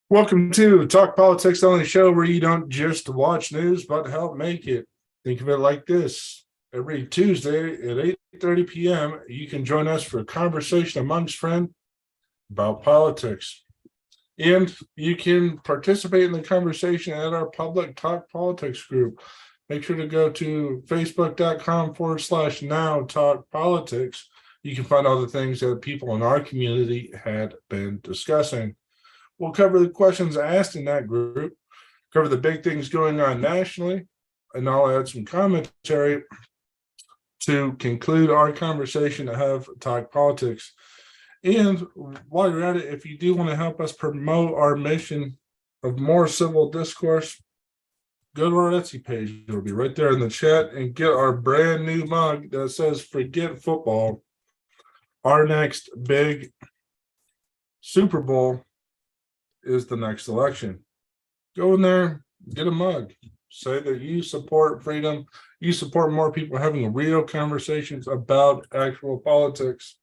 Welcome to Talk Politics, the only show where you don't just watch news, but help make it. Think of it like this. Every Tuesday at 8:30 p.m., you can join us for a conversation amongst friends about politics. And you can participate in the conversation at our public Talk Politics group. Make sure to go to facebook.com/now Talk Politics. You can find all the things that people in our community had been discussing. We'll cover the questions asked in that group, cover the big things going on nationally, and I'll add some commentary to conclude our conversation to have Talk Politics. And while you're at it, if you do want to help us promote our mission of more civil discourse, go to our Etsy page. It'll be right there in the chat, and get our brand new mug that says "Forget Football." Our next big Super Bowl is the next election. Go in there, get a mug. Say that you support freedom. You support more people having real conversations about actual politics.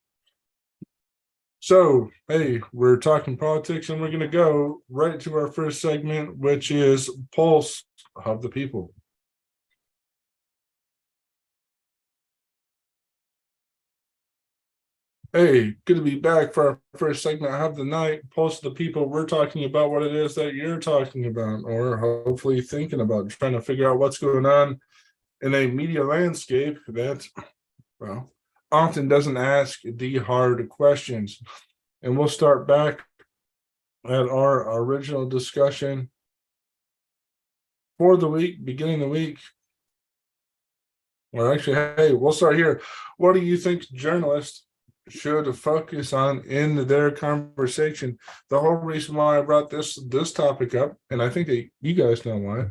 So, hey, we're talking politics, and we're going to go right to our first segment, which is Pulse of the People. Hey, good to be back for our first segment of the night. Pulse of the People. We're talking about what it is that you're talking about, or hopefully thinking about, trying to figure out what's going on in a media landscape that, well, often doesn't ask the hard questions. And we'll start back at our original discussion for the week, beginning the week. Or actually, hey, we'll start here. What do you think journalists should focus on in their conversation? The whole reason why I brought this topic up, and I think that you guys know why,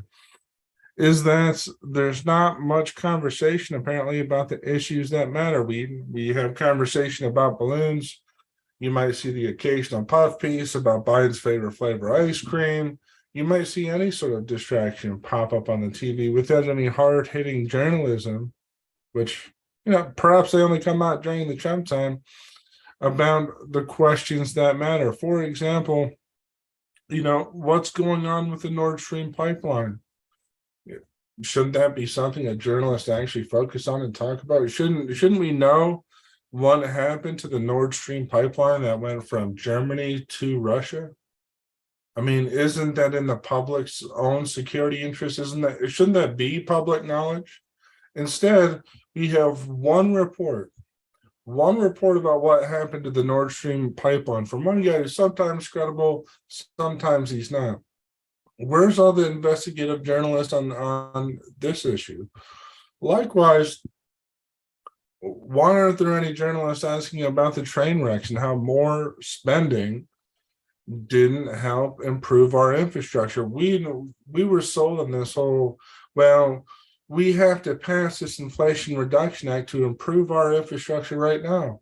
is that there's not much conversation apparently about the issues that matter. We have conversation about balloons. You might see the occasional puff piece about Biden's favorite flavor ice cream. You might see any sort of distraction pop up on the TV without any hard-hitting journalism, which, perhaps they only come out during the Trump time, about the questions that matter. For example, what's going on with the Nord Stream pipeline? Shouldn't that be something a journalist actually focus on and talk about? Shouldn't we know what happened to the Nord Stream pipeline that went from Germany to Russia? I mean, isn't that in the public's own security interest? Shouldn't that be public knowledge? Instead, we have one report about what happened to the Nord Stream pipeline from one guy who's sometimes credible, sometimes he's not. Where's all the investigative journalists on this issue? Likewise, why aren't there any journalists asking about the train wrecks and how more spending didn't help improve our infrastructure? We were sold on this whole, well, we have to pass this Inflation Reduction Act to improve our infrastructure right now.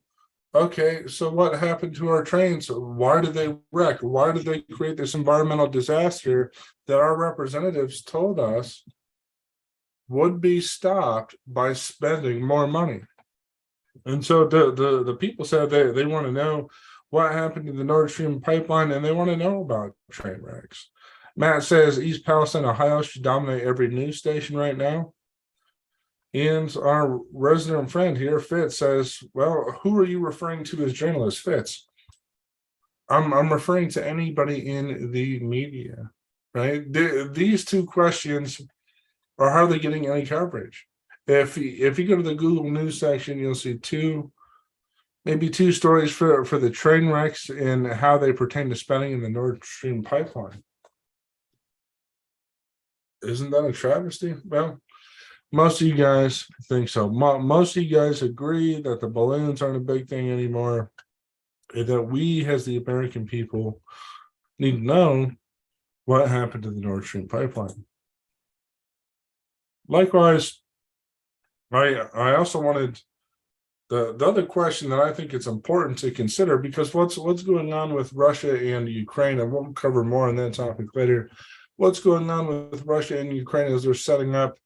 Okay, so what happened to our trains? Why did they wreck? Why did they create this environmental disaster that our representatives told us would be stopped by spending more money? And so the people said they want to know what happened to the Nord Stream pipeline, and they want to know about train wrecks. Matt says East Palestine, Ohio should dominate every news station right now. And our resident friend here, Fitz, says, well, who are you referring to as journalist, Fitz? I'm referring to anybody in the media, right? These two questions are hardly getting any coverage. If you go to the Google News section, you'll see maybe two stories for the train wrecks and how they pertain to spending in the Nord Stream pipeline. Isn't that a travesty? Well, most of you guys think so. Most of you guys agree that the balloons aren't a big thing anymore, and that we, as the American people, need to know what happened to the Nord Stream pipeline. Likewise, I also wanted the other question that I think it's important to consider, because what's going on with Russia and Ukraine, and we'll cover more on that topic later. What's going on with Russia and Ukraine is they're setting up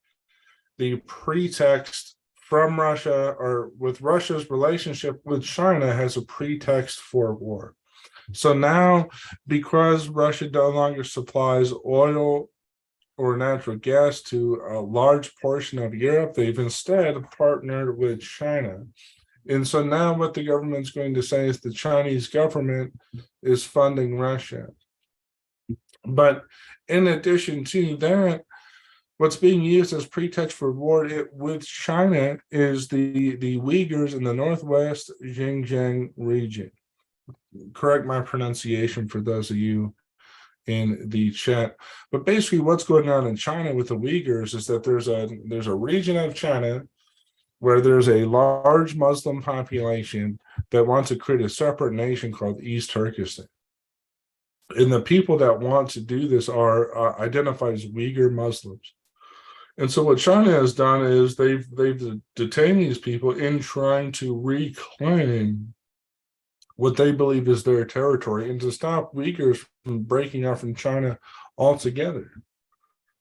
the pretext from Russia, or with Russia's relationship with China, has a pretext for war. So now, because Russia no longer supplies oil or natural gas to a large portion of Europe, they've instead partnered with China. And so now what the government's going to say is the Chinese government is funding Russia. But in addition to that, what's being used as pretext for war with China is the Uyghurs in the northwest Xinjiang region. Correct my pronunciation for those of you in the chat. But basically what's going on in China with the Uyghurs is that there's a region of China where there's a large Muslim population that wants to create a separate nation called East Turkestan. And the people that want to do this are identified as Uyghur Muslims. And so what China has done is they've detained these people in trying to reclaim what they believe is their territory and to stop Uyghurs from breaking out from China altogether.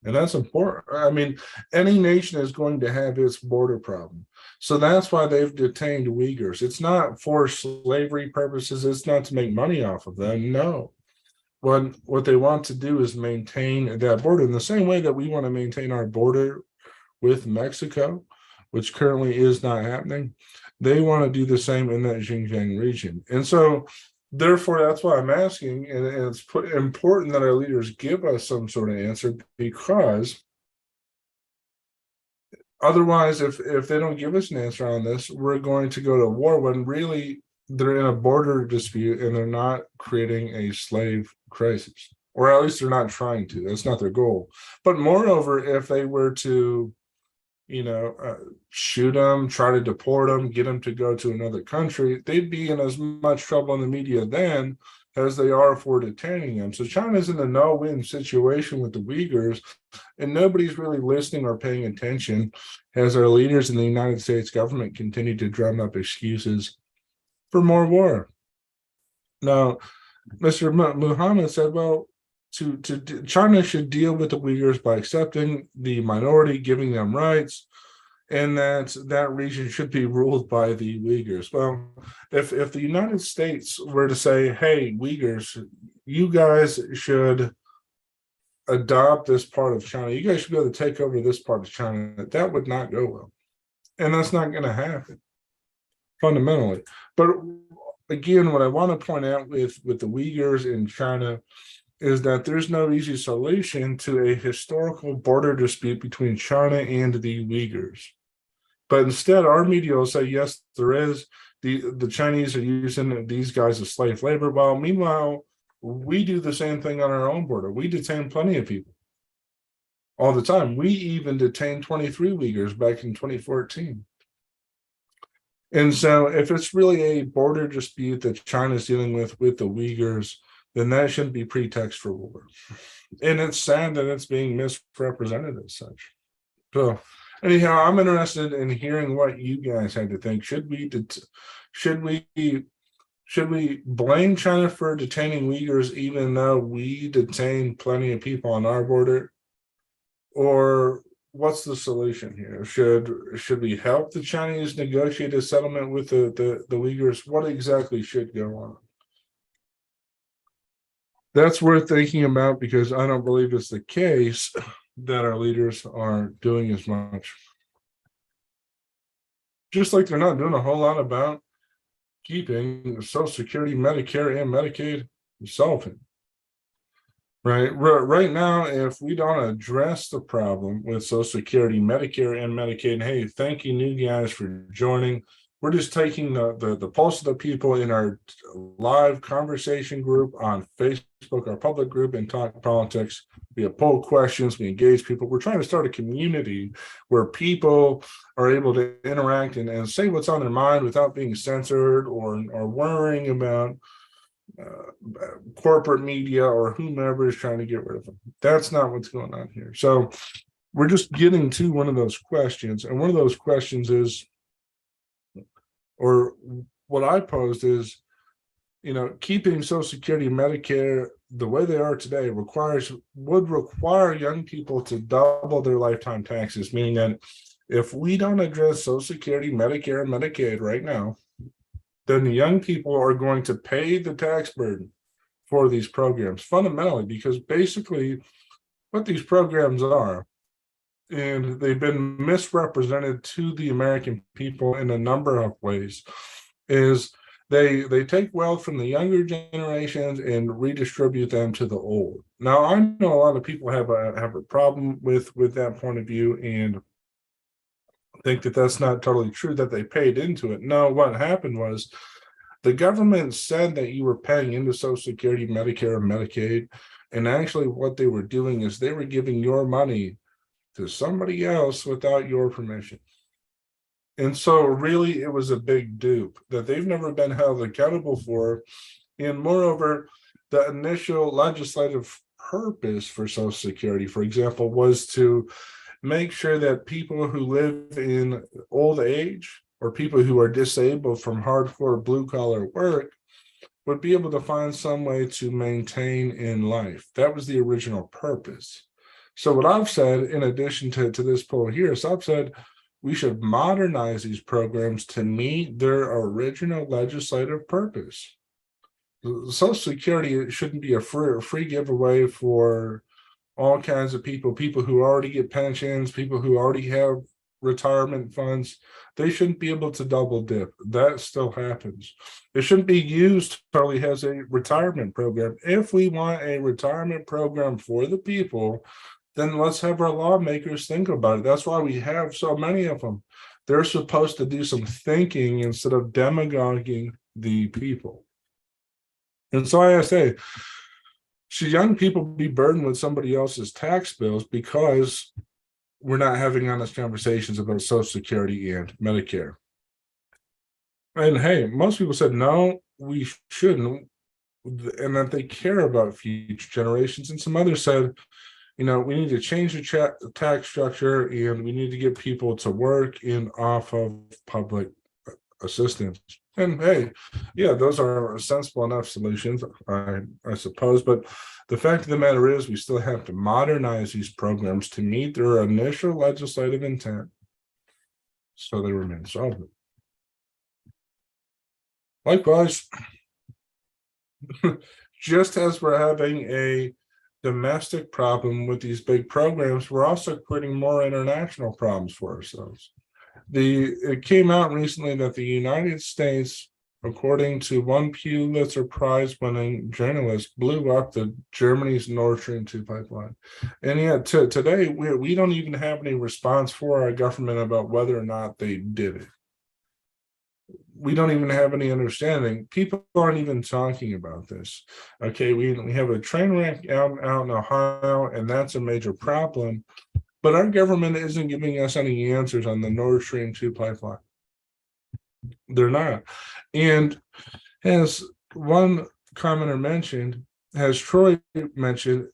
And that's important. I mean, any nation is going to have its border problem. So that's why they've detained Uyghurs. It's not for slavery purposes. It's not to make money off of them. No. What they want to do is maintain that border in the same way that we want to maintain our border with Mexico, which currently is not happening. They want to do the same in that Xinjiang region. And so therefore, that's why I'm asking, and it's important that our leaders give us some sort of answer, because otherwise, if they don't give us an answer on this, we're going to go to war when really they're in a border dispute and they're not creating a slave crisis, or at least they're not trying to. That's not their goal. But moreover, if they were to shoot them, try to deport them, get them to go to another country, they'd be in as much trouble in the media then as they are for detaining them. So China's in a no-win situation with the Uyghurs, and nobody's really listening or paying attention as our leaders in the United States government continue to drum up excuses for more war. Now, Mr. Muhammad said, well, China should deal with the Uyghurs by accepting the minority, giving them rights, and that region should be ruled by the Uyghurs. Well, if the United States were to say, hey, Uyghurs, you guys should adopt this part of China, you guys should be able to take over this part of China, that would not go well. And that's not going to happen, fundamentally. But again, what I want to point out with the Uyghurs in China is that there's no easy solution to a historical border dispute between China and the Uyghurs. But instead, our media will say, yes, there is. The Chinese are using these guys as slave labor. While meanwhile, we do the same thing on our own border. We detain plenty of people all the time. We even detained 23 Uyghurs back in 2014. And so if it's really a border dispute that China's dealing with the Uyghurs, then that shouldn't be pretext for war. And it's sad that it's being misrepresented as such. So anyhow, I'm interested in hearing what you guys had to think. Should we blame China for detaining Uyghurs even though we detain plenty of people on our border? Or what's the solution here? Should we help the Chinese negotiate a settlement with the Uyghurs? What exactly should go on? That's worth thinking about, because I don't believe it's the case that our leaders are doing as much. Just like they're not doing a whole lot about keeping Social Security, Medicare, and Medicaid solvent. Right now, if we don't address the problem with Social Security, Medicare, and Medicaid, hey, thank you, new guys, for joining. We're just taking the pulse of the people in our live conversation group on Facebook, our public group, and Talk Politics. We have poll questions, we engage people. We're trying to start a community where people are able to interact and say what's on their mind without being censored or worrying about corporate media or whomever is trying to get rid of them. That's not what's going on here. So we're just getting to one of those questions. And one of those questions is, or what I posed is, keeping Social Security and Medicare the way they are today would require young people to double their lifetime taxes, meaning that if we don't address Social Security, Medicare, and Medicaid right now, then the young people are going to pay the tax burden for these programs fundamentally, because basically what these programs are, and they've been misrepresented to the American people in a number of ways, is they take wealth from the younger generations and redistribute them to the old. Now, I know a lot of people have a problem with that point of view and think that that's not totally true, that they paid into it. No, what happened was the government said that you were paying into Social Security, Medicare, and Medicaid, and actually what they were doing is they were giving your money to somebody else without your permission. And so really it was a big dupe that they've never been held accountable for. And moreover, the initial legislative purpose for Social Security, for example, was to make sure that people who live in old age or people who are disabled from hardcore blue collar work would be able to find some way to maintain in life. That was the original purpose. So what I've said, in addition to this poll here, is I've said we should modernize these programs to meet their original legislative purpose. Social Security shouldn't be a free giveaway for all kinds of people who already get pensions, people who already have retirement funds. They shouldn't be able to double dip. That still happens. It shouldn't be used totally as a retirement program. If we want a retirement program for the people, then let's have our lawmakers think about it. That's why we have so many of them. They're supposed to do some thinking instead of demagoguing the people. And so I say, should young people be burdened with somebody else's tax bills because we're not having honest conversations about Social Security and Medicare? And hey, most people said, no, we shouldn't, and that they care about future generations. And some others said, we need to change the tax structure and we need to get people to work in off of public assistance. And hey, yeah, those are sensible enough solutions, I suppose. But the fact of the matter is, we still have to modernize these programs to meet their initial legislative intent so they remain solvent. Likewise, just as we're having a domestic problem with these big programs, we're also creating more international problems for ourselves. It came out recently that the United States, according to one Pulitzer Prize-winning journalist, blew up the Germany's Nord Stream 2 pipeline. And yet today, we don't even have any response for our government about whether or not they did it. We don't even have any understanding. People aren't even talking about this. Okay, we have a train wreck out in Ohio, and that's a major problem. But our government isn't giving us any answers on the Nord Stream 2 pipeline. They're not. And as one commenter mentioned, as Troy mentioned,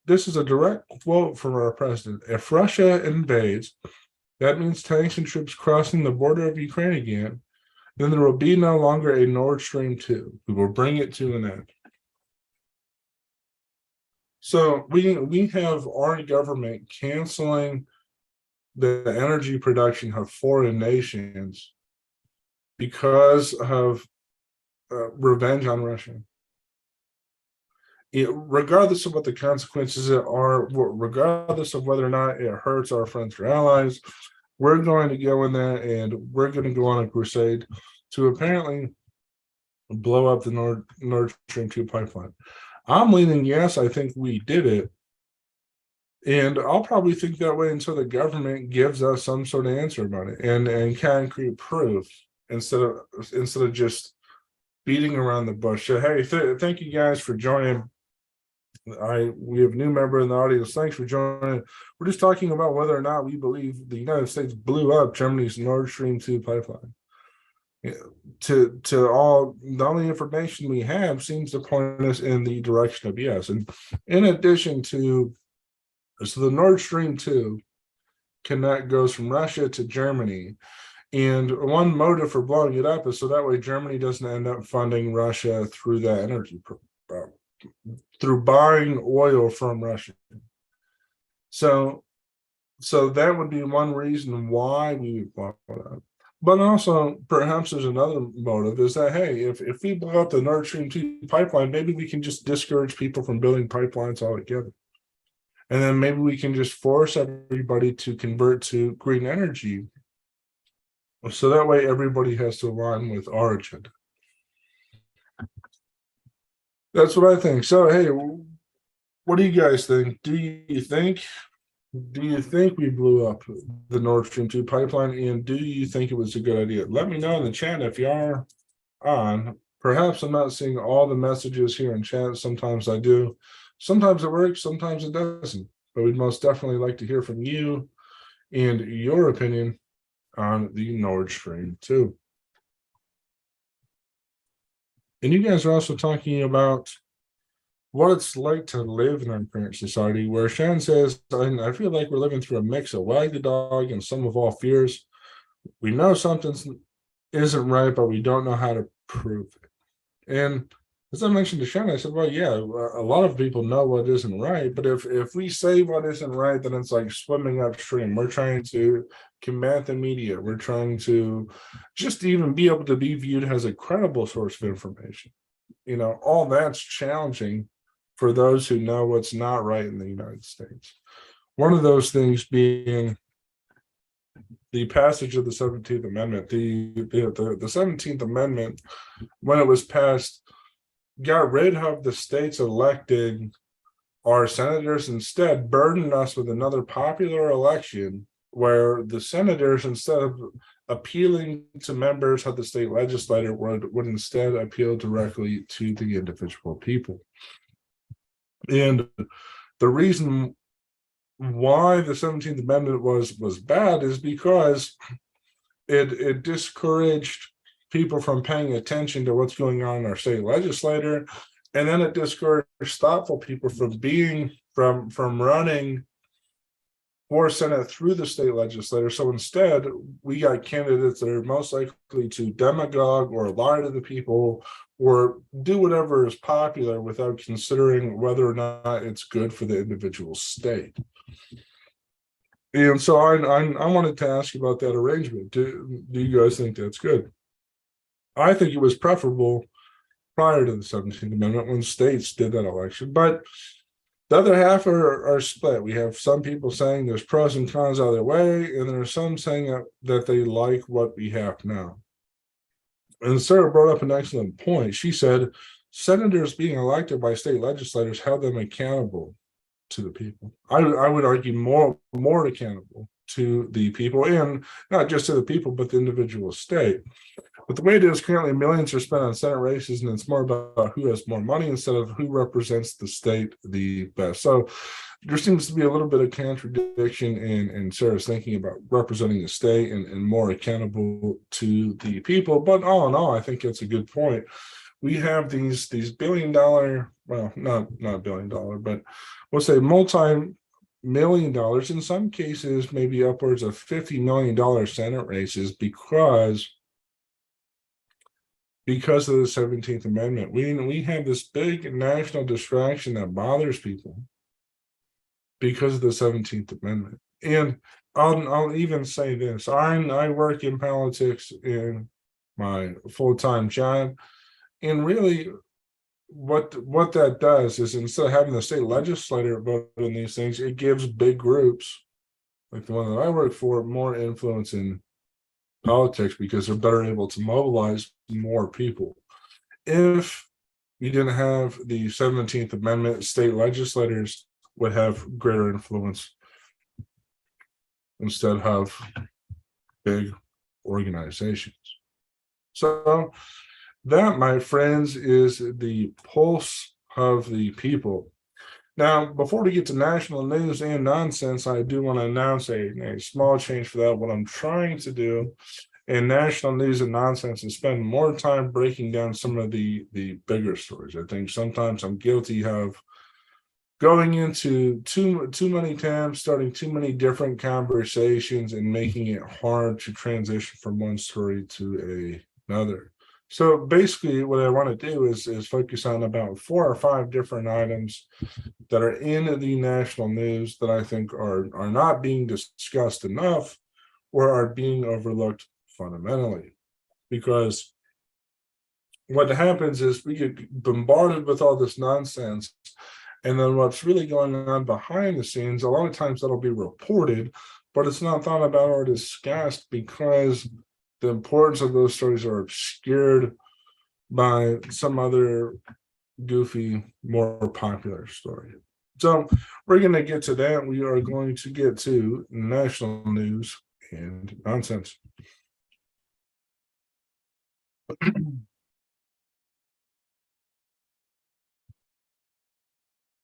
this is a direct quote from our president. If Russia invades, that means tanks and troops crossing the border of Ukraine again, then there will be no longer a Nord Stream 2. We will bring it to an end. So we have our government canceling the energy production of foreign nations because of revenge on Russia. Regardless of what the consequences are, regardless of whether or not it hurts our friends or allies, we're going to go in there and we're going to go on a crusade to apparently blow up the Nord Stream 2 pipeline. I'm leaning yes, I think we did it. And I'll probably think that way until the government gives us some sort of answer about it and concrete proof instead of just beating around the bush. So hey, thank you guys for joining. We have a new member in the audience. Thanks for joining. We're just talking about whether or not we believe the United States blew up Germany's Nord Stream 2 pipeline. To all, the only information we have seems to point us in the direction of yes. And in addition to, so the Nord Stream 2 goes from Russia to Germany. And one motive for blowing it up is so that way Germany doesn't end up funding Russia through that energy program, through buying oil from Russia. So that would be one reason why we would blow it up. But also, perhaps there's another motive is that, hey, if we blow up the Nord Stream 2 pipeline, maybe we can just discourage people from building pipelines altogether. And then maybe we can just force everybody to convert to green energy. So that way everybody has to align with our agenda. That's what I think. So, hey, what do you guys think? Do you think we blew up the Nord Stream 2 pipeline? And do you think it was a good idea? Let me know in the chat if you are on. Perhaps I'm not seeing all the messages here in chat. Sometimes I do. Sometimes it works, sometimes it doesn't. But we'd most definitely like to hear from you and your opinion on the Nord Stream 2. And you guys are also talking about what it's like to live in our current society, where Shan says, I feel like we're living through a mix of wag the dog and some of all fears. We know something isn't right, but we don't know how to prove it. And as I mentioned to Shan, I said, well, yeah, a lot of people know what isn't right, but if we say what isn't right, then it's like swimming upstream. We're trying to combat the media. We're trying to just even be able to be viewed as a credible source of information. You know, all that's challenging for those who know what's not right in the United States. One of those things being the passage of the 17th Amendment. The 17th Amendment, when it was passed, got rid of the states elected our senators, instead burdened us with another popular election where the senators, instead of appealing to members of the state legislature, would instead appeal directly to the individual people. And the reason why the 17th Amendment was bad is because it discouraged people from paying attention to what's going on in our state legislature, and then it discouraged thoughtful people from running for Senate through the state legislature. So instead, we got candidates that are most likely to demagogue or lie to the people or do whatever is popular without considering whether or not it's good for the individual state. And so I wanted to ask you about that arrangement. Do you guys think that's good? I think it was preferable prior to the 17th Amendment when states did that election, but the other half are split. We have some people saying there's pros and cons either way, and there are some saying that they like what we have now. And Sarah brought up an excellent point. She said senators being elected by state legislators held them accountable to the people. I would argue more accountable to the people, and not just to the people, but the individual state. But the way it is currently, millions are spent on Senate races, and it's more about who has more money instead of who represents the state the best. So there seems to be a little bit of contradiction in Sarah's thinking about representing the state and more accountable to the people. But all in all, I think it's a good point. We have these $1 billion, well, not $1 billion, but we'll say multi-million dollars, in some cases, maybe upwards of $50 million Senate races because of the 17th Amendment. We have this big national distraction that bothers people because of the 17th Amendment. And I'll even say this. I work in politics in my full-time job. And really, what that does is, instead of having the state legislature vote on these things, it gives big groups like the one that I work for more influence in politics because they're better able to mobilize more people. If you didn't have the 17th Amendment, state legislators would have greater influence instead of big organizations. So that, my friends, is the pulse of the people. Now, before we get to national news and nonsense, I do want to announce a small change for that. What I'm trying to do in national news and nonsense is spend more time breaking down some of the bigger stories. I think sometimes I'm guilty of going into too many times, starting too many different conversations and making it hard to transition from one story to another. So basically what I want to do is focus on about 4 or 5 different items that are in the national news that I think are not being discussed enough or are being overlooked fundamentally, because what happens is we get bombarded with all this nonsense. And then what's really going on behind the scenes, a lot of times that'll be reported, but it's not thought about or discussed because the importance of those stories are obscured by some other goofy, more popular story. So we're going to get to that. We are going to get to national news and nonsense.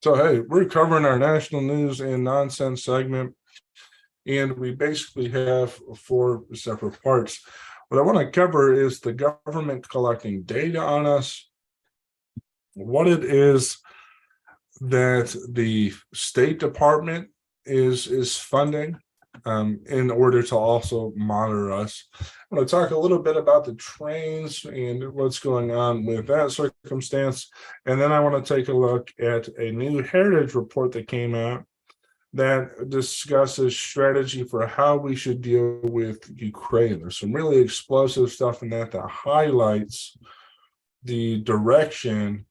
So, hey, we're covering our national news and nonsense segment, and we basically have 4 separate parts. What I want to cover is the government collecting data on us, what it is that the State Department is funding in order to also monitor us. I'm going to talk a little bit about the trains and what's going on with that circumstance. And then I want to take a look at a new heritage report that came out that discusses strategy for how we should deal with Ukraine. There's some really explosive stuff in that highlights the direction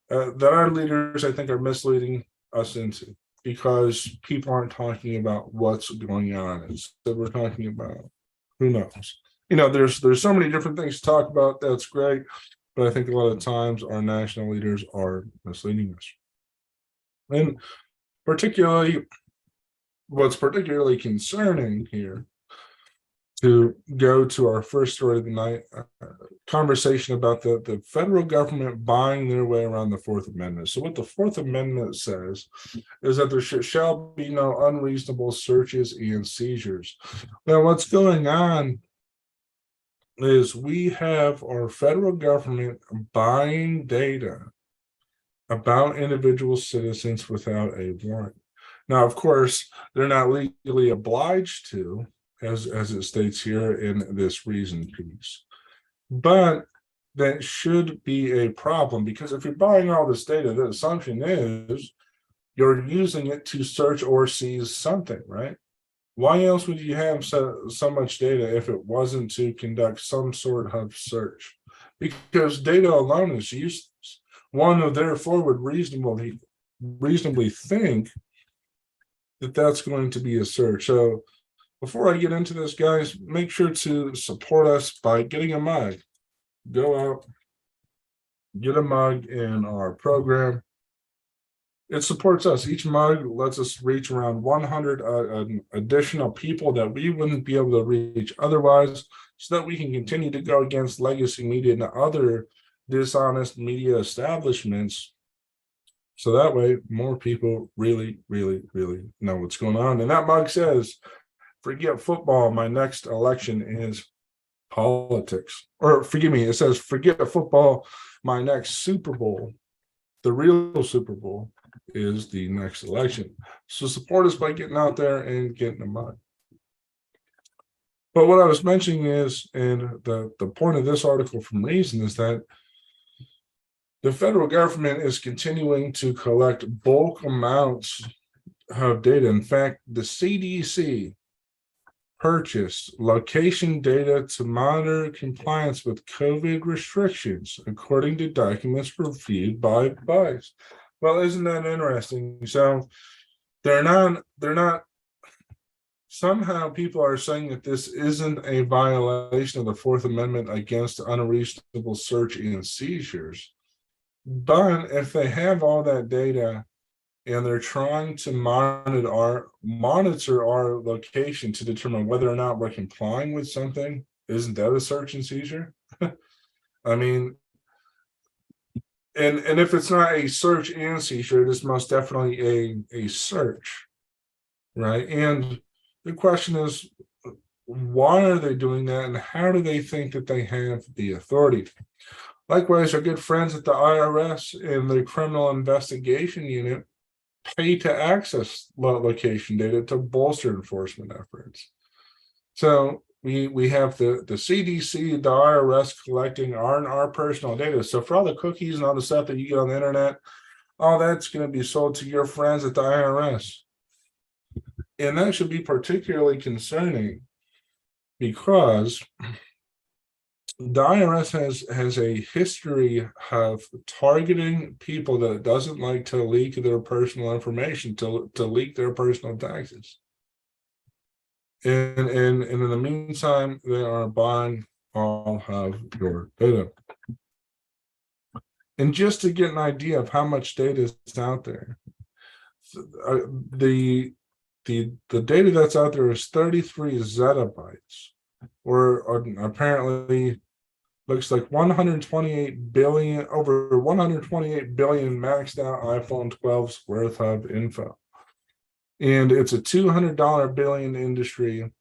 that our leaders, I think, are misleading us into, because people aren't talking about what's going on. Instead, we're talking about who knows. There's so many different things to talk about. That's great, but I think a lot of times our national leaders are misleading us. And particularly, what's particularly concerning here, to go to our first story of the night, conversation about the federal government buying their way around the Fourth Amendment. So what the Fourth Amendment says is that there shall be no unreasonable searches and seizures. Now, what's going on is we have our federal government buying data about individual citizens without a warrant. Now, of course, they're not legally obliged to, as it states here in this reason piece. But that should be a problem, because if you're buying all this data, the assumption is you're using it to search or seize something, right? Why else would you have so much data if it wasn't to conduct some sort of search? Because data alone is useless. One, therefore, would reasonably think that that's going to be a search. So before I get into this, guys, make sure to support us by getting a mug. Go out, get a mug in our program. It supports us. Each mug lets us reach around 100 additional people that we wouldn't be able to reach otherwise, so that we can continue to go against legacy media and other dishonest media establishments. So that way, more people really, really, really know what's going on. And that mug says, "Forget football. My next election is politics." Or forgive me, it says, "Forget football. My next Super Bowl, the real Super Bowl, is the next election." So support us by getting out there and getting a mug. But what I was mentioning is, and the point of this article from Reason is that the federal government is continuing to collect bulk amounts of data. In fact, the CDC purchased location data to monitor compliance with COVID restrictions, according to documents reviewed by BICE. Well, isn't that interesting? So they're not somehow people are saying that this isn't a violation of the Fourth Amendment against unreasonable search and seizures. But if they have all that data and they're trying to monitor our location to determine whether or not we're complying with something, isn't that a search and seizure? I mean, and if it's not a search and seizure, it is most definitely a search, right? And the question is, why are they doing that, and how do they think that they have the authority? Likewise, our good friends at the IRS and the Criminal Investigation Unit pay to access location data to bolster enforcement efforts. So we have the CDC, the IRS collecting our personal data. So for all the cookies and all the stuff that you get on the internet, all that's going to be sold to your friends at the IRS. And that should be particularly concerning, because the IRS has a history of targeting people that it doesn't like to leak their personal information, to leak their personal taxes. And in the meantime, they are buying all of your data. And just to get an idea of how much data is out there, the data that's out there is 33 zettabytes, or apparently looks like 128 billion, over 128 billion maxed out iPhone 12's worth of info. And it's a $200 billion industry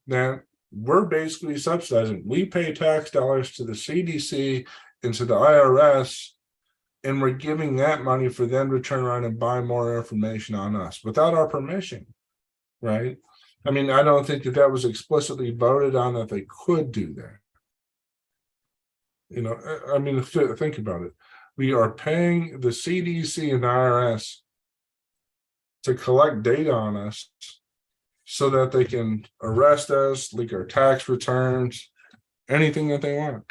that we're basically subsidizing. We pay tax dollars to the CDC and to the IRS, and we're giving that money for them to turn around and buy more information on us without our permission, right? I mean, I don't think that was explicitly voted on that they could do that. You know, I mean, think about it. We are paying the CDC and the IRS to collect data on us so that they can arrest us, leak our tax returns, anything that they want.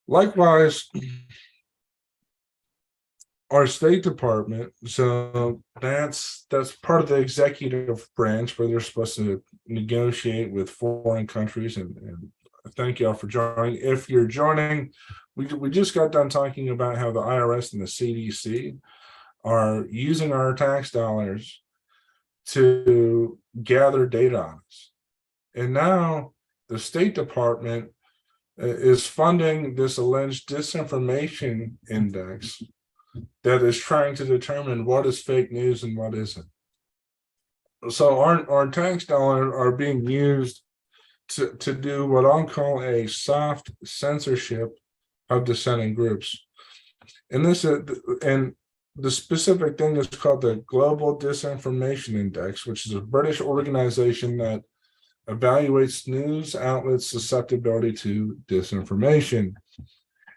Likewise, our State Department, so that's part of the executive branch where they're supposed to negotiate with foreign countries. And thank y'all for joining. If you're joining, we just got done talking about how the IRS and the CDC are using our tax dollars to gather data on us. And now the State Department is funding this alleged disinformation index that is trying to determine what is fake news and what isn't. So our tax dollars are being used to do what I'll call a soft censorship of dissenting groups. And the specific thing is called the Global Disinformation Index, which is a British organization that evaluates news outlets' susceptibility to disinformation.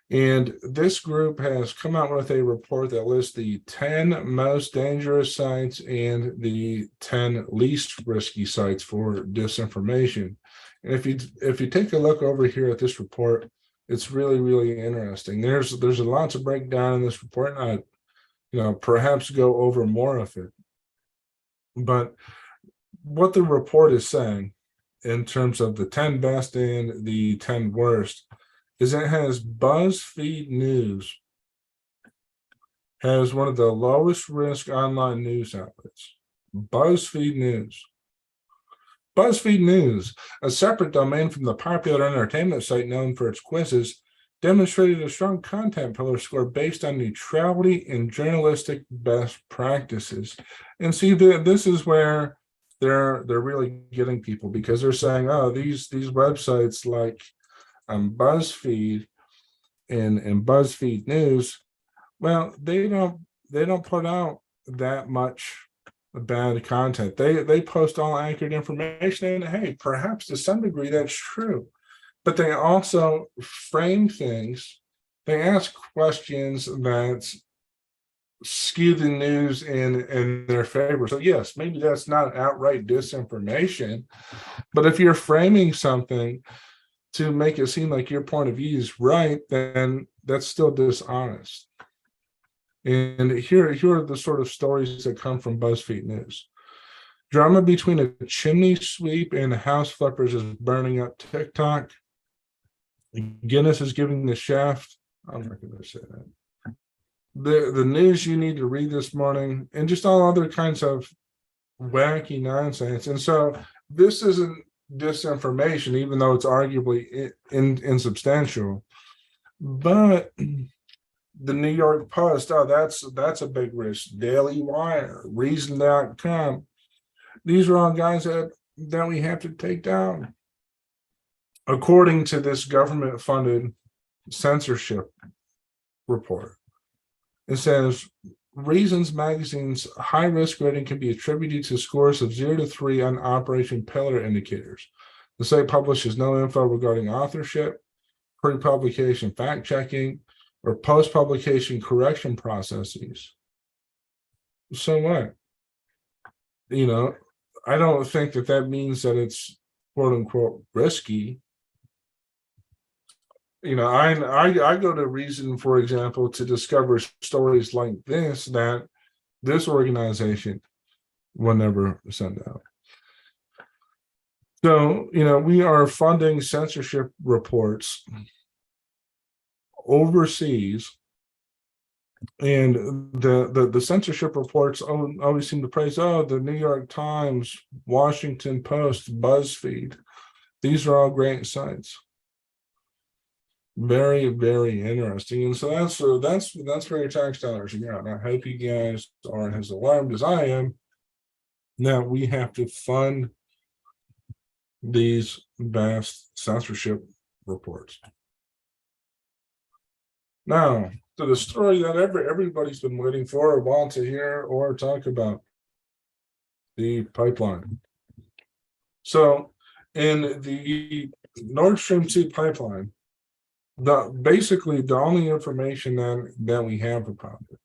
And this group has come out with a report that lists the 10 most dangerous sites and the 10 least risky sites for disinformation. And if you take a look over here at this report, it's really, really interesting. There's a lot to break down in this report, and I perhaps go over more of it. But what the report is saying in terms of the 10 best and the 10 worst is it has BuzzFeed News has one of the lowest risk online news outlets. BuzzFeed News. BuzzFeed News, a separate domain from the popular entertainment site known for its quizzes, demonstrated a strong content pillar score based on neutrality and journalistic best practices. And see, this is where they're really getting people, because they're saying, oh, these websites like BuzzFeed and BuzzFeed News, well, they don't put out that much bad content. They post all accurate information, and hey, perhaps to some degree that's true. But they also frame things. They ask questions that skew the news in their favor. So yes, maybe that's not outright disinformation, but if you're framing something to make it seem like your point of view is right, then that's still dishonest. And here are the sort of stories that come from BuzzFeed News. Drama between a chimney sweep and house flippers is burning up TikTok. Guinness is giving the chef, I'm not going to say that, the news you need to read this morning, and just all other kinds of wacky nonsense. And so this isn't disinformation, even though it's arguably insubstantial. But the New York Post, oh, that's a big risk. Daily Wire, Reason.com. These are all guys that we have to take down. According to this government-funded censorship report, it says Reasons Magazine's high-risk rating can be attributed to scores of 0 to 3 on Operation Pillar indicators. The site publishes no info regarding authorship, pre-publication fact-checking, or post-publication correction processes. So what? I don't think that means that it's quote unquote risky. I go to Reason, for example, to discover stories like this that this organization will never send out. So, we are funding censorship reports overseas, and the censorship reports always seem to praise, the New York Times, Washington Post, BuzzFeed. These are all great sites. Very, very interesting. And so that's where your tax dollars are going. I hope you guys aren't as alarmed as I am that we have to fund these vast censorship reports. Now, to the story that everybody's been waiting for or want to hear or talk about, the pipeline. So, in the Nord Stream 2 pipeline, basically the only information that we have about it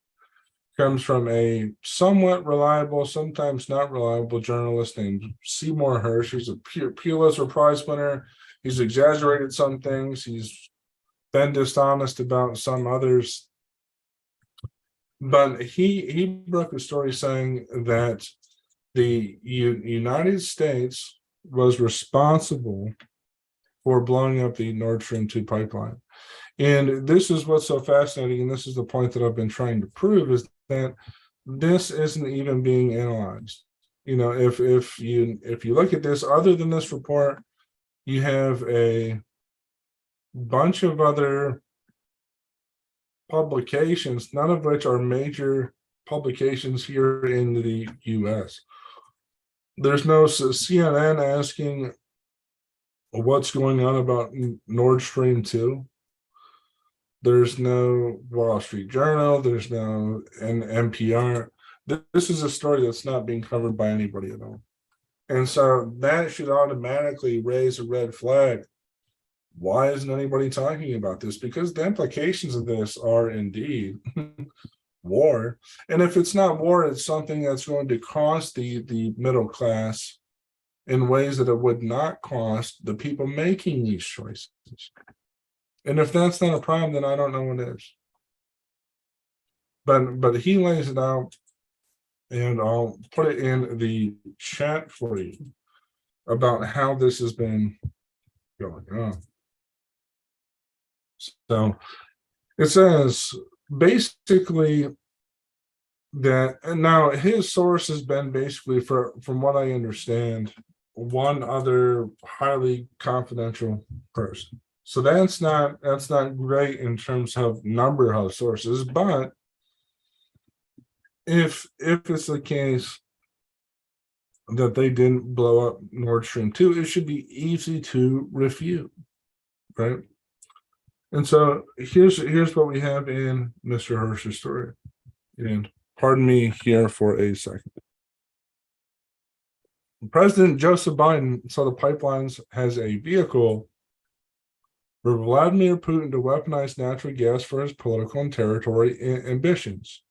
comes from a somewhat reliable, sometimes not reliable journalist named Seymour Hersh. He's a Pulitzer Prize winner. He's exaggerated some things. He's been dishonest about some others. But he broke a story saying that the United States was responsible for blowing up the Nord Stream 2 pipeline. And this is what's so fascinating, and this is the point that I've been trying to prove, is that this isn't even being analyzed. If you look at this, other than this report, you have a bunch of other publications, none of which are major publications here in the US. There's no CNN asking what's going on about Nord Stream 2. There's no Wall Street Journal. There's no NPR. This is a story that's not being covered by anybody at all. And so that should automatically raise a red flag. Why isn't anybody talking about this? Because the implications of this are indeed war. And if it's not war, it's something that's going to cost the middle class in ways that it would not cost the people making these choices. And if that's not a problem, then I don't know what is. But he lays it out, and I'll put it in the chat for you about how this has been going on. So it says basically that, and now his source has been basically, from what I understand, one other highly confidential person. So that's not great in terms of number of sources, but if it's the case that they didn't blow up Nord Stream 2, it should be easy to refute, right? And so here's what we have in Mr. Hersh's story. And pardon me here for a second. President Joseph Biden saw the pipelines as a vehicle for Vladimir Putin to weaponize natural gas for his political and territory ambitions.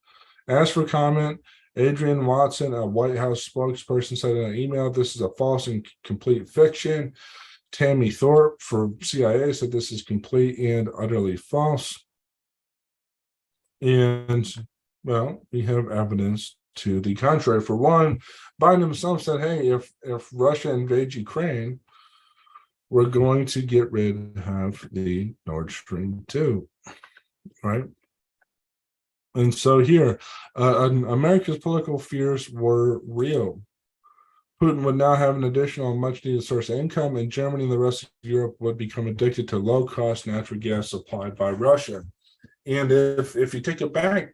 As for comment, Adrian Watson, a White House spokesperson, said in an email, "This is a false and complete fiction." Tammy Thorpe for CIA said this is complete and utterly false. And, well, we have evidence to the contrary. For one, Biden himself said, hey, if Russia invades Ukraine, we're going to get rid of the Nord Stream 2, right? And so here, America's political fears were real. Putin would now have an additional much-needed source of income, and Germany and the rest of Europe would become addicted to low-cost natural gas supplied by Russia. And if you take a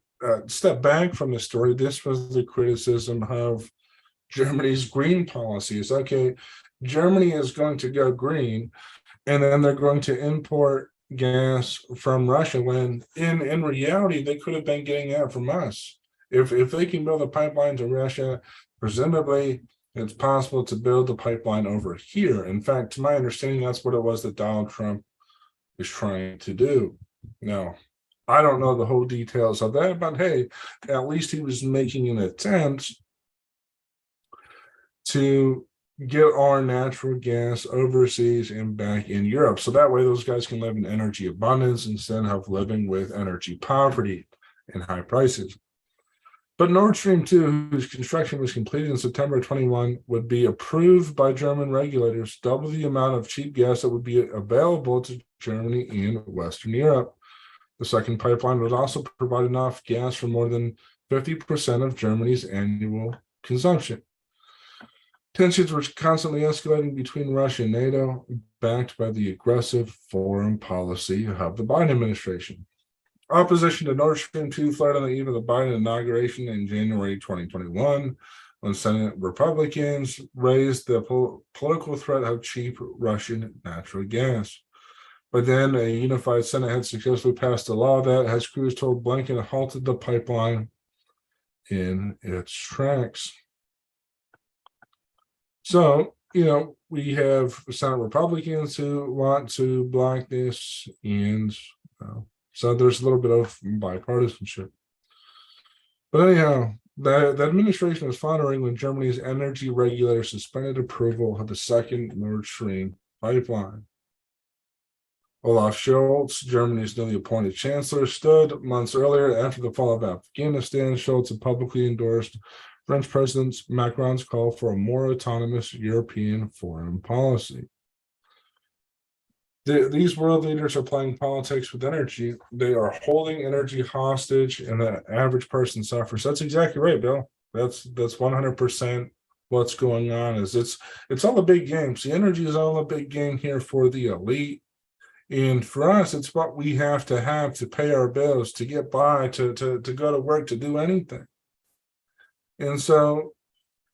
step back from the story, this was the criticism of Germany's green policies. Okay, Germany is going to go green, and then they're going to import gas from Russia, when in reality they could have been getting that from us. If they can build a pipeline to Russia, presumably it's possible to build the pipeline over here. In fact, to my understanding, that's what it was that Donald Trump is trying to do. Now, I don't know the whole details of that, but hey, at least he was making an attempt to get our natural gas overseas and back in Europe. So that way those guys can live in energy abundance instead of living with energy poverty and high prices. But Nord Stream 2, whose construction was completed in September 21, would be approved by German regulators, double the amount of cheap gas that would be available to Germany and Western Europe. The second pipeline would also provide enough gas for more than 50% of Germany's annual consumption. Tensions were constantly escalating between Russia and NATO, backed by the aggressive foreign policy of the Biden administration. Opposition to Nord Stream 2 flared on the eve of the Biden inauguration in January 2021, when Senate Republicans raised the political threat of cheap Russian natural gas. By then, a unified Senate had successfully passed a law that, as crews told Blinken, halted the pipeline in its tracks. So, we have Senate Republicans who want to block this, and so there's a little bit of bipartisanship. But anyhow, the administration was foundering when Germany's energy regulator suspended approval of the second Nord Stream pipeline. Olaf Scholz, Germany's newly appointed chancellor, stood months earlier after the fall of Afghanistan. Scholz had publicly endorsed French President Macron's call for a more autonomous European foreign policy. These world leaders are playing politics with energy. They are holding energy hostage, and the average person suffers. That's exactly right, Bill. That's 100% what's going on. Is it's all a big game. See, energy is all a big game here for the elite. And for us, it's what we have to pay our bills, to get by, to go to work, to do anything. And so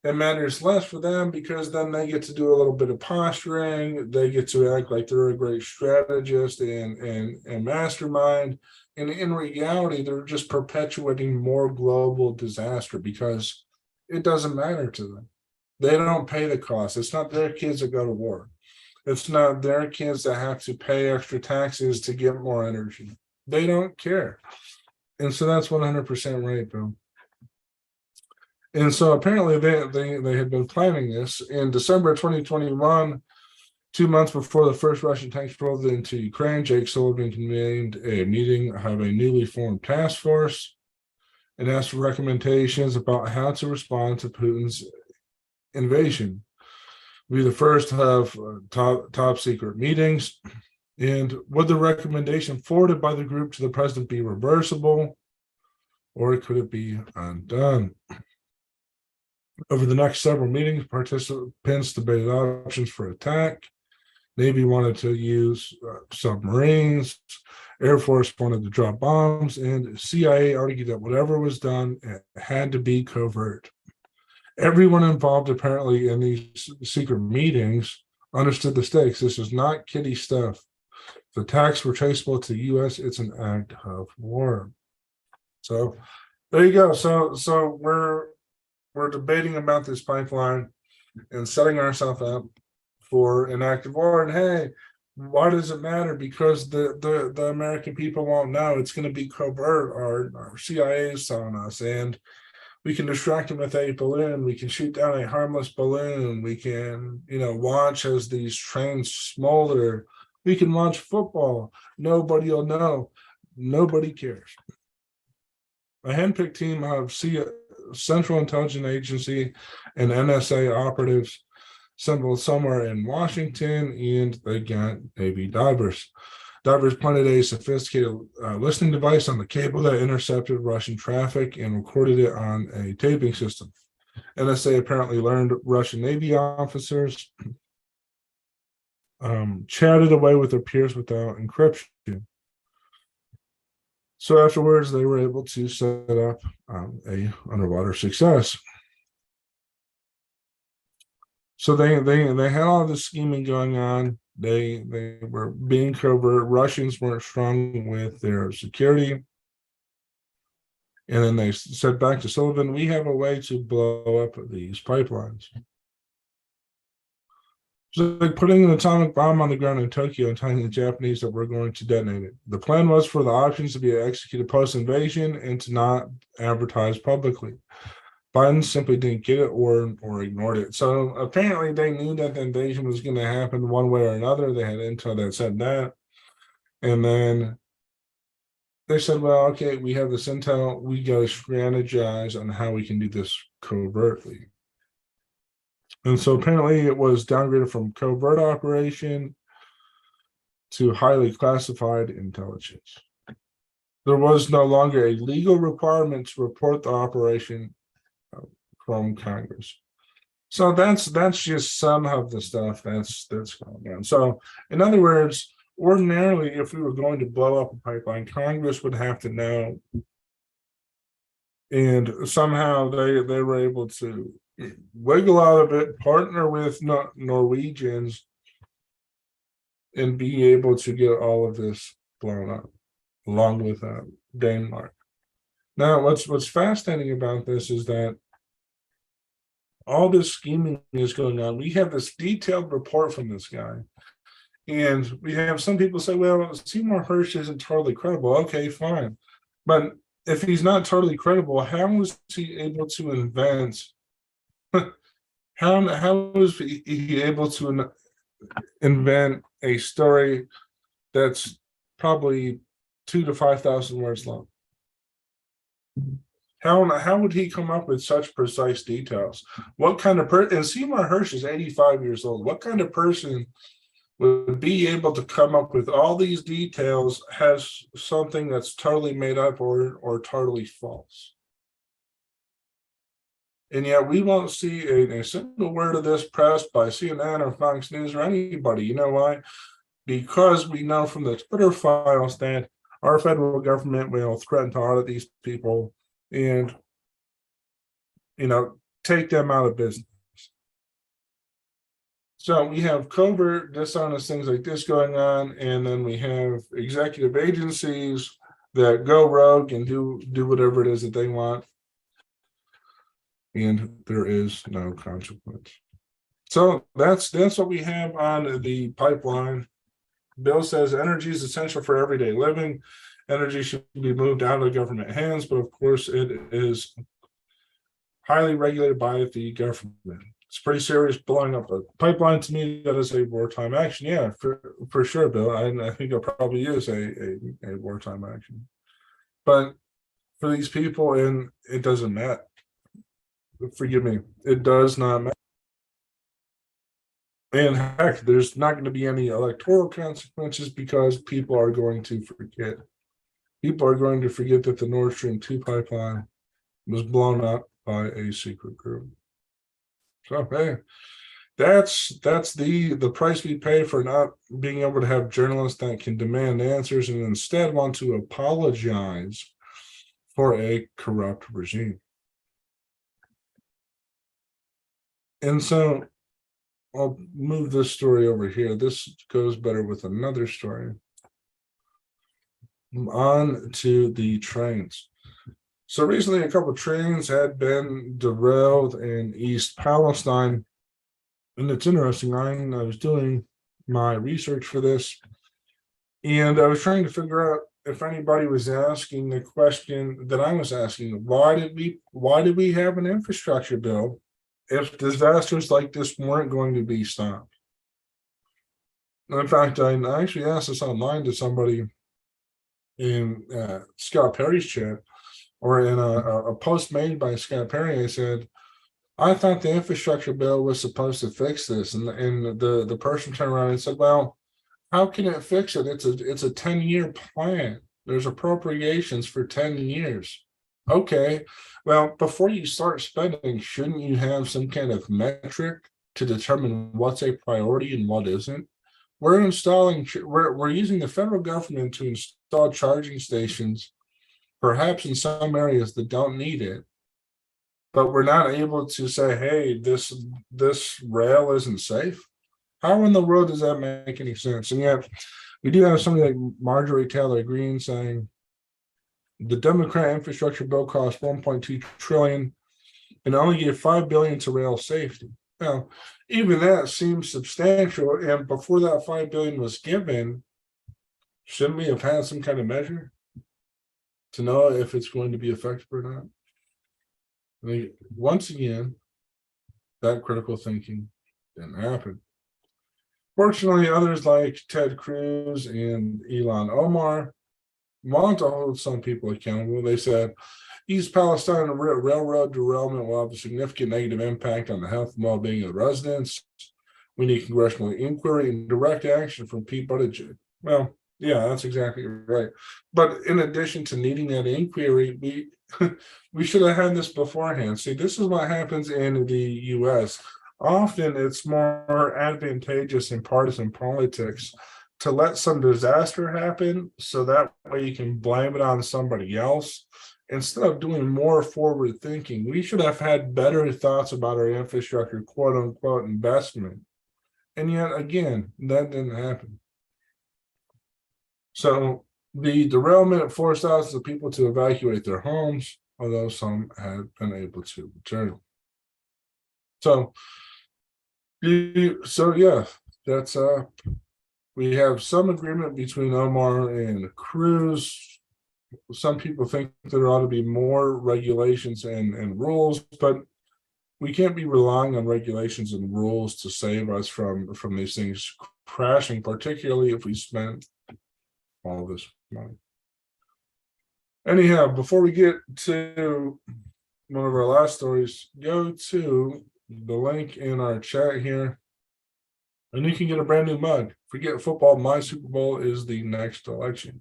it matters less for them because then they get to do a little bit of posturing. They get to act like they're a great strategist and mastermind. And in reality, they're just perpetuating more global disaster because it doesn't matter to them. They don't pay the cost. It's not their kids that go to war. It's not their kids that have to pay extra taxes to get more energy. They don't care. And so that's 100% right, Bill. And so apparently they had been planning this. In December 2021, 2 months before the first Russian tanks rolled into Ukraine, Jake Sullivan convened a meeting of a newly formed task force and asked for recommendations about how to respond to Putin's invasion. We the first have top secret meetings. And would the recommendation forwarded by the group to the president be reversible, or could it be undone? Over the next several meetings, participants debated options for attack. Navy wanted to use submarines. Air Force wanted to drop bombs. And CIA argued that whatever was done, it had to be covert. Everyone involved apparently in these secret meetings understood the stakes. This is not kiddie stuff. If attacks were traceable to the U.S., it's an act of war. So there you go. So we're debating about this pipeline and setting ourselves up for an act of war. And hey, why does it matter? Because the American people won't know. It's going to be covert. Our CIA is telling us, and we can distract them with a balloon. We can shoot down a harmless balloon. We can, watch as these trains smolder. We can watch football. Nobody will know. Nobody cares. A handpicked team of Central Intelligence Agency and NSA operatives assembled somewhere in Washington, and they got Navy divers. Divers planted a sophisticated listening device on the cable that intercepted Russian traffic and recorded it on a taping system. NSA apparently learned Russian Navy officers chatted away with their peers without encryption. So afterwards, they were able to set up a underwater success. So they had all this scheming going on. They were being covert. Russians weren't strong with their security. And then they said back to Sullivan, we have a way to blow up these pipelines. So like putting an atomic bomb on the ground in Tokyo and telling the Japanese that we're going to detonate it. The plan was for the options to be executed post-invasion and to not advertise publicly. Biden simply didn't get it or ignored it. So apparently they knew that the invasion was going to happen one way or another. They had intel that said that. And then they said, well, okay, we have this intel. We got to strategize on how we can do this covertly. And so apparently it was downgraded from covert operation to highly classified intelligence. There was no longer a legal requirement to report the operation from Congress. So that's just some of the stuff that's going on. So in other words, ordinarily, if we were going to blow up a pipeline, Congress would have to know, and somehow they were able to wiggle out of it, partner with Norwegians, and be able to get all of this blown up, along with Denmark. Now, what's fascinating about this is that all this scheming is going on. We have this detailed report from this guy, and we have some people say, well, Seymour Hersh isn't totally credible. Okay, fine. But if he's not totally credible, how was he able to invent? How was he able to invent a story that's probably 2,000 to 5,000 words long? How would he come up with such precise details? What kind of person? And Seymour Hersh is 85 years old. What kind of person would be able to come up with all these details, has something that's totally made up or totally false? And yet we won't see a single word of this pressed by CNN or Fox News or anybody. You know why? Because we know from the Twitter files that our federal government will threaten to audit these people and, take them out of business. So we have covert, dishonest things like this going on, and then we have executive agencies that go rogue and do whatever it is that they want, and there is no consequence. So that's what we have on the pipeline. Bill says energy is essential for everyday living. Energy should be moved out of government hands, but of course it is highly regulated by the government. It's pretty serious. Blowing up a pipeline, to me, that is a wartime action. Yeah, for sure, Bill. I think it probably is a wartime action. But for these people, and it doesn't matter. Forgive me, it does not matter. And heck, there's not going to be any electoral consequences because people are going to forget. People are going to forget that the Nord Stream 2 pipeline was blown up by a secret group. So hey, that's the price we pay for not being able to have journalists that can demand answers and instead want to apologize for a corrupt regime. And so I'll move this story over here. This goes better with another story. On to the trains. So recently, a couple of trains had been derailed in East Palestine. And it's interesting. I was doing my research for this, and I was trying to figure out if anybody was asking the question that I was asking: why did we have an infrastructure bill if disasters like this weren't going to be stopped? And in fact, I actually asked this online to somebody in Scott Perry's chat, or in a post made by Scott Perry. I said, I thought the infrastructure bill was supposed to fix this, and the person turned around and said, well, how can it fix it? It's a 10-year plan. There's appropriations for 10 years. Okay, well, before you start spending, shouldn't you have some kind of metric to determine what's a priority and what isn't? We're using the federal government to install charging stations, perhaps in some areas that don't need it, but we're not able to say, hey, this rail isn't safe. How in the world does that make any sense? And yet we do have somebody like Marjorie Taylor Greene saying the Democrat infrastructure bill costs 1.2 trillion and only gave $5 billion to rail safety. Now, even that seems substantial. And before that $5 billion was given, shouldn't we have had some kind of measure to know if it's going to be effective or not? Once again, that critical thinking didn't happen. Fortunately, others like Ted Cruz and Elon Omar want to hold some people accountable. They said East Palestine railroad derailment will have a significant negative impact on the health and well-being of the residents. We need congressional inquiry and direct action from Pete Buttigieg. Well, yeah, that's exactly right. But in addition to needing that inquiry, we should have had this beforehand. See, this is what happens in the U.S. Often it's more advantageous in partisan politics to let some disaster happen so that way you can blame it on somebody else instead of doing more forward thinking. We should have had better thoughts about our infrastructure, quote unquote, investment. And yet again, that didn't happen. So the derailment forced thousands of people to evacuate their homes, although some had been able to return. So yeah, that's we have some agreement between Omar and Cruz. Some people think there ought to be more regulations and rules, but we can't be relying on regulations and rules to save us from these things crashing, particularly if we spend all this money. Anyhow, before we get to one of our last stories, go to the link in our chat here, and you can get a brand new mug. Forget football. My Super Bowl is the next election.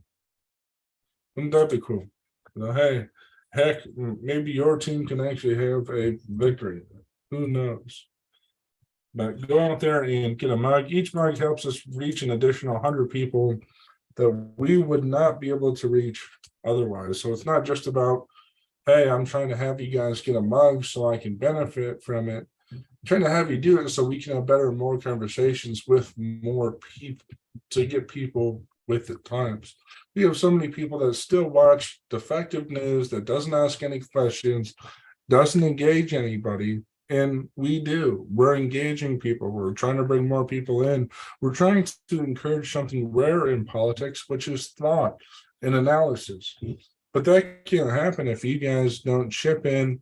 Wouldn't that be cool? Hey, heck, maybe your team can actually have a victory. Who knows? But go out there and get a mug. Each mug helps us reach an additional 100 people that we would not be able to reach otherwise. So it's not just about, hey, I'm trying to have you guys get a mug so I can benefit from it. I'm trying to have you do it so we can have better and more conversations with more people to get people with the times. We have so many people that still watch defective news, that doesn't ask any questions, doesn't engage anybody. And we do. We're engaging people. We're trying to bring more people in. We're trying to encourage something rare in politics, which is thought and analysis. But that can't happen if you guys don't chip in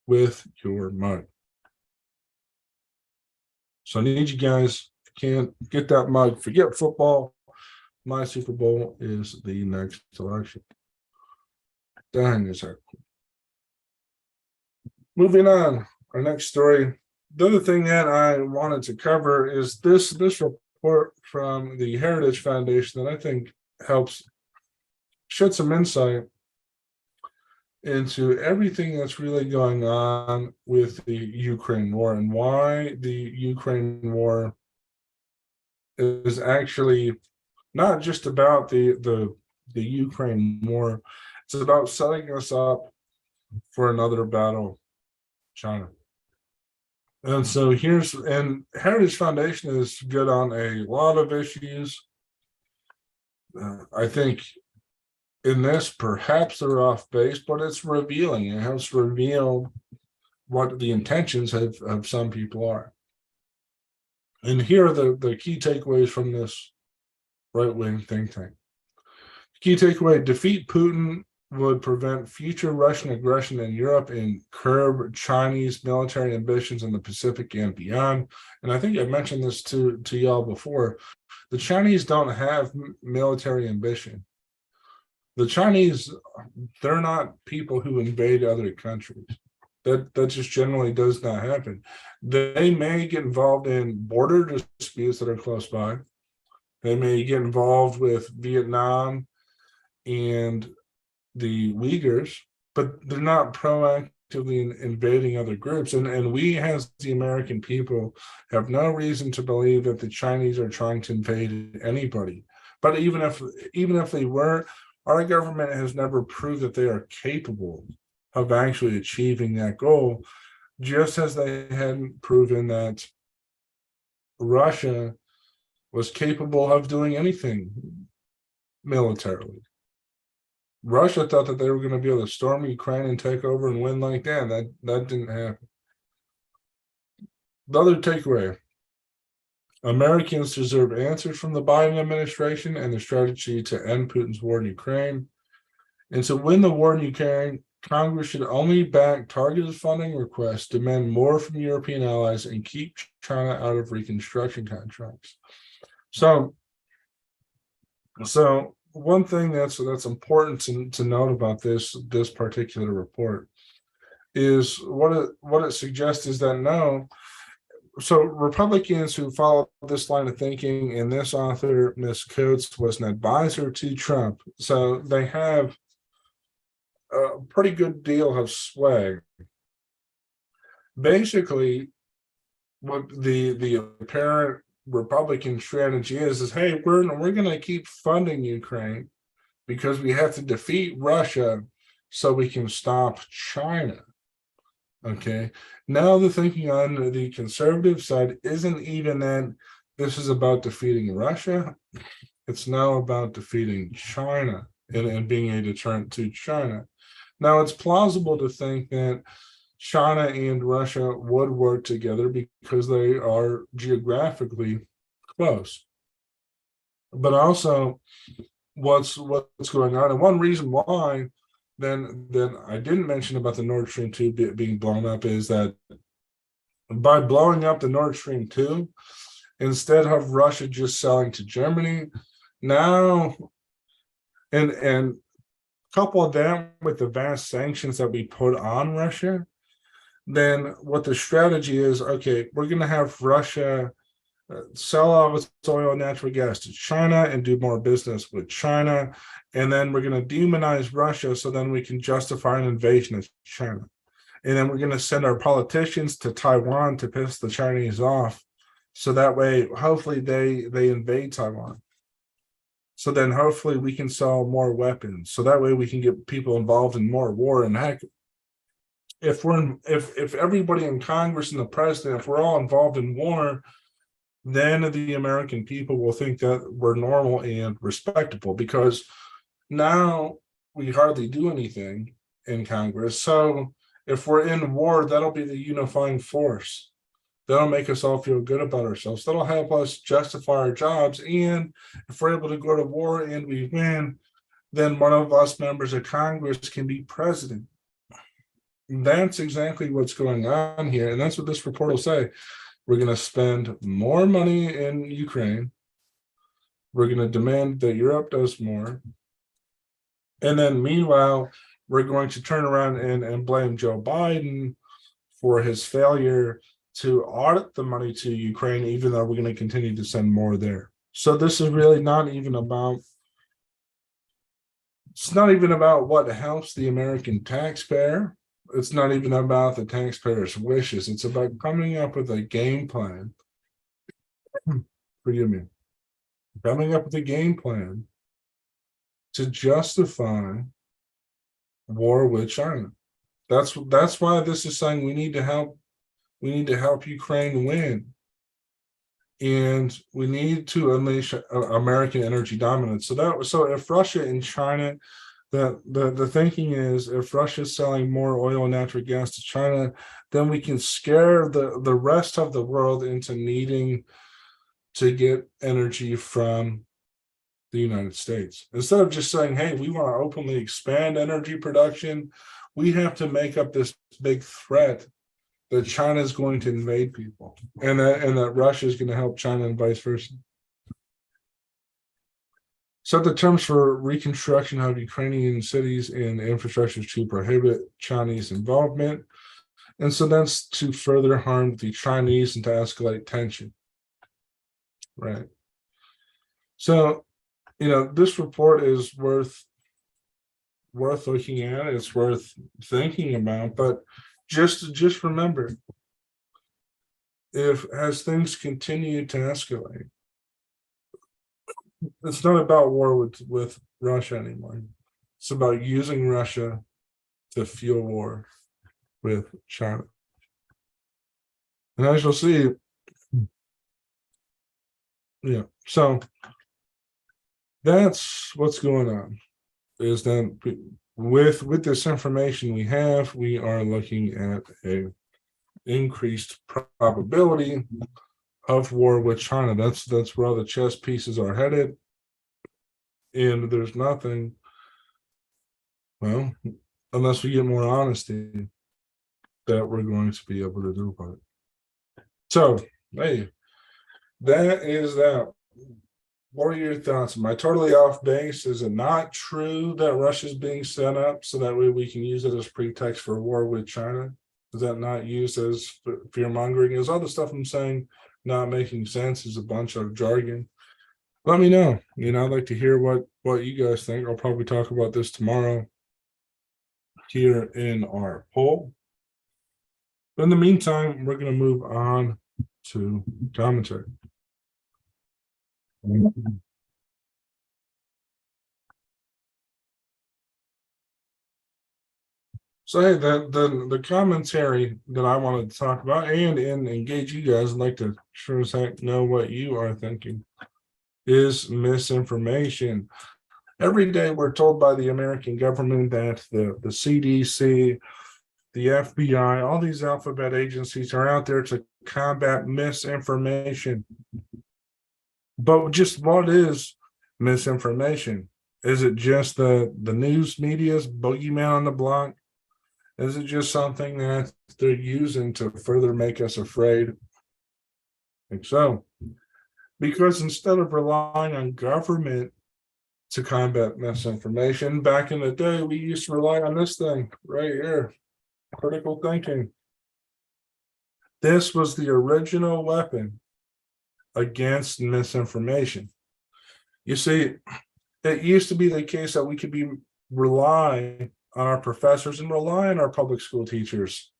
with your mug. So I need you guys, if you can't get that mug, forget football. My Super Bowl is the next election. Dang, is that cool. Moving on, our next story. The other thing that I wanted to cover is this report from the Heritage Foundation that I think helps shed some insight into everything that's really going on with the Ukraine war and why the Ukraine war is actually not just about the Ukraine war. It's about setting us up for another battle, China. And so and Heritage Foundation is good on a lot of issues. I think in this, perhaps they're off base, but it's revealing. It helps reveal what the intentions of some people are. And here are the key takeaways from this right-wing think tank. Key takeaway: defeat Putin would prevent future Russian aggression in Europe and curb Chinese military ambitions in the Pacific and beyond. And I think I mentioned this to y'all before. The Chinese don't have military ambition. The Chinese, they're not people who invade other countries. That just generally does not happen. They may get involved in border disputes that are close by. They may get involved with Vietnam and the Uyghurs, but they're not proactively invading other groups. And we, as the American people, have no reason to believe that the Chinese are trying to invade anybody. But even if they were, our government has never proved that they are capable of actually achieving that goal, just as they hadn't proven that Russia was capable of doing anything militarily. Russia thought that they were going to be able to storm Ukraine and take over and win like that. That didn't happen. The other takeaway: Americans deserve answers from the Biden administration and the strategy to end Putin's war in Ukraine. And to win the war in Ukraine, Congress should only back targeted funding requests, demand more from European allies, and keep China out of reconstruction contracts. So one thing that's important to note about this particular report is what it suggests is that no. So Republicans who follow this line of thinking, and this author, Ms. Coates, was an advisor to Trump, so they have a pretty good deal of swag. Basically, what the apparent Republican strategy is hey, we're going to keep funding Ukraine because we have to defeat Russia so we can stop China. Okay. Now the thinking on the conservative side isn't even that this is about defeating Russia. It's now about defeating China and being a deterrent to China. Now it's plausible to think that China and Russia would work together because they are geographically close. But also what's going on, and one reason why then I didn't mention about the Nord Stream 2 being blown up is that by blowing up the Nord Stream 2, instead of Russia just selling to Germany, now and couple that with the vast sanctions that we put on Russia, then what the strategy is, okay, we're going to have Russia sell all its oil and natural gas to China and do more business with China. And then we're going to demonize Russia so then we can justify an invasion of China. And then we're going to send our politicians to Taiwan to piss the Chinese off. So that way, hopefully they invade Taiwan. So then hopefully we can sell more weapons. So that way we can get people involved in more war. And heck, if everybody in Congress and the president, if we're all involved in war, then the American people will think that we're normal and respectable, because now we hardly do anything in Congress. So if we're in war, that'll be the unifying force. That'll make us all feel good about ourselves. That'll help us justify our jobs. And if we're able to go to war and we win, then one of us members of Congress can be president. That's exactly what's going on here. And that's what this report will say. We're going to spend more money in Ukraine. We're going to demand that Europe does more. And then meanwhile, we're going to turn around and blame Joe Biden for his failure to audit the money to Ukraine, even though we're going to continue to send more there. So this is really not even about, it's not even about what helps the American taxpayer. It's not even about the taxpayer's wishes. It's about coming up with a game plan. Forgive me. Coming up with a game plan to justify war with China. That's why this is saying we need to help Ukraine win. And we need to unleash American energy dominance. So if Russia and China, the thinking is, if Russia's selling more oil and natural gas to China, then we can scare the rest of the world into needing to get energy from the United States. Instead of just saying, hey, we want to openly expand energy production, we have to make up this big threat that China is going to invade people, and that Russia is going to help China and vice versa. Set the terms for reconstruction of Ukrainian cities and infrastructure to prohibit Chinese involvement. And so that's to further harm the Chinese and to escalate tension. Right. So, this report is worth looking at. It's worth thinking about, but just remember, as things continue to escalate, it's not about war with Russia anymore. It's about using Russia to fuel war with China. And as you'll see, so that's what's going on, is that with this information we are looking at a increased probability of war with China. That's where all the chess pieces are headed. And there's nothing, well, unless we get more honesty, that we're going to be able to do about it. So, hey, that is that. What are your thoughts? Am I totally off base? Is it not true that Russia's being set up so that way we can use it as pretext for war with China? Is that not used as fear mongering? Is all the stuff I'm saying not making sense? Is a bunch of jargon? Let me know. I'd like to hear what you guys think. I'll probably talk about this tomorrow here in our poll. But in the meantime, we're going to move on to commentary. So hey, the commentary that I wanted to talk about and engage you guys, I'd like to sure as heck know what you are thinking, is misinformation. Every day we're told by the American government that the CDC, the FBI, all these alphabet agencies are out there to combat misinformation. But just what is misinformation? Is it just the news media's bogeyman on the block? Is it just something that they're using to further make us afraid? I think so. Because instead of relying on government to combat misinformation, back in the day, we used to rely on this thing right here, critical thinking. This was the original weapon against misinformation. You see, it used to be the case that we could rely on our professors and rely on our public school teachers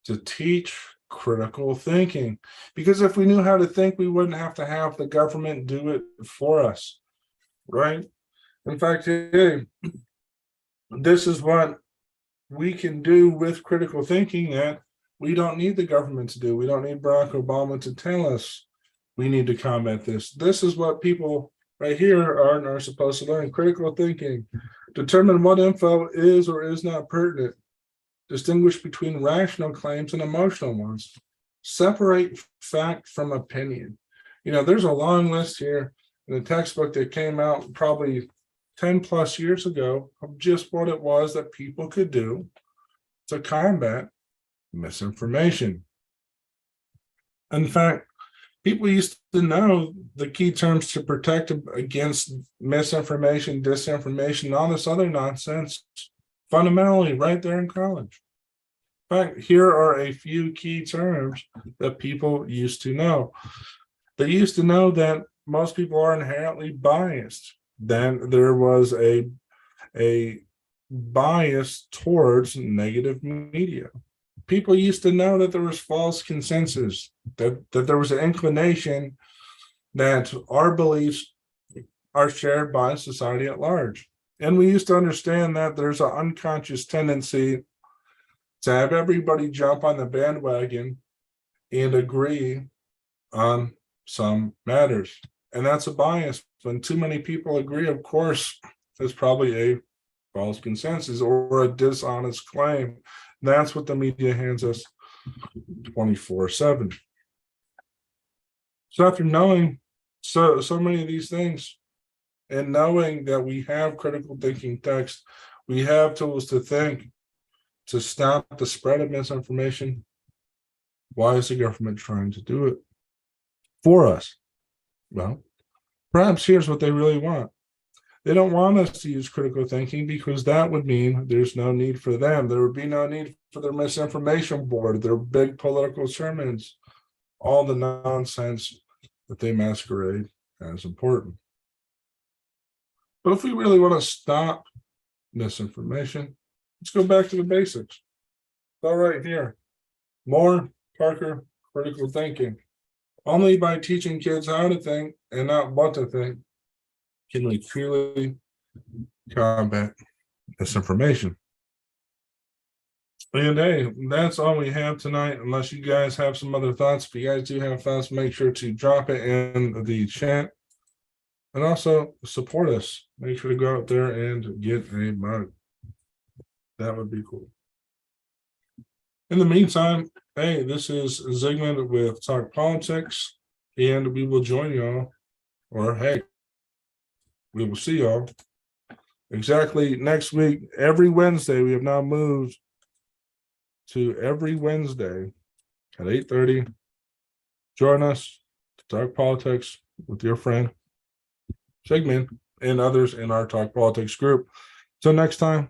to teach critical thinking. Because if we knew how to think, we wouldn't have to have the government do it for us, right? In fact, hey, this is what we can do with critical thinking that we don't need the government to do. We don't need Barack Obama to tell us we need to combat this. This is what people right here are supposed to learn. Critical thinking. Determine what info is or is not pertinent. Distinguish between rational claims and emotional ones. Separate fact from opinion. There's a long list here in the textbook that came out probably 10 plus years ago of just what it was that people could do to combat misinformation. In fact, people used to know the key terms to protect against misinformation, disinformation, all this other nonsense, fundamentally right there in college. In fact, here are a few key terms that people used to know. They used to know that most people are inherently biased. Then there was a bias towards negative media. People used to know that there was false consensus, that there was an inclination that our beliefs are shared by society at large. And we used to understand that there's an unconscious tendency to have everybody jump on the bandwagon and agree on some matters. And that's a bias. When too many people agree, of course, there's probably a false consensus or a dishonest claim. That's what the media hands us 24/7. So after knowing so many of these things and knowing that we have critical thinking text, we have tools to think, to stop the spread of misinformation, why is the government trying to do it for us? Well, perhaps here's what they really want. They don't want us to use critical thinking because that would mean there's no need for them. There would be no need for their misinformation board, their big political sermons, all the nonsense that they masquerade as important. But if we really want to stop misinformation, let's go back to the basics. All right here. More Parker critical thinking. Only by teaching kids how to think and not what to think can we truly combat misinformation. And hey, that's all we have tonight, unless you guys have some other thoughts. If you guys do have thoughts, make sure to drop it in the chat. And also support us. Make sure to go out there and get a mug. That would be cool. In the meantime, hey, this is Zygmunt with Talk Politics, and we will join y'all, or hey, we will see y'all exactly next week, every Wednesday. We have now moved to every Wednesday at 8:30. Join us to talk politics with your friend Sigmund and others in our Talk Politics group. Till next time,